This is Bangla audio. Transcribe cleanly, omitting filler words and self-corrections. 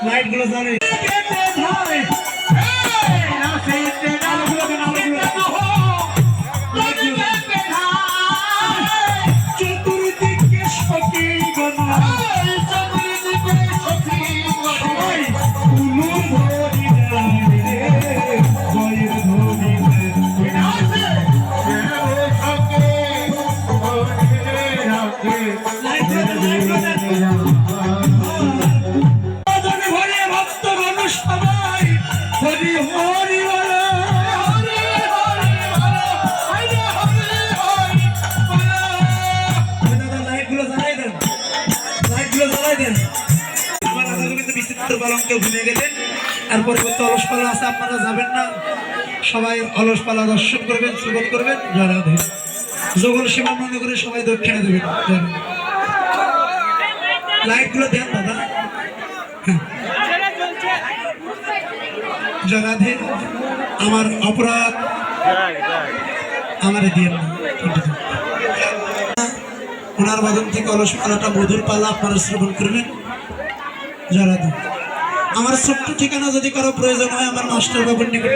लाइट गुलो जाने ভুলে গেলেন আর পরবর্তী অলস পালা আছে আপনারা যাবেন না সবাই অলস পালা দর্শন করবেন শ্রবণ করবেন জয় রাধে জগল সেবা মনে করে সবাই দক্ষিণা দেবেন লাইট গুলো দেন দাদা জয় রাধে আমার অপরাধ আমারে দিয়ে ওনার বাদন থেকে অলস পালাটা মধুর পালা আপনারা শ্রবণ করবেন জয় রাধে আমার ছোট্ট ঠিকানা যদি কারো প্রয়োজন হয় আমার মাস্টার বাবুর নিকট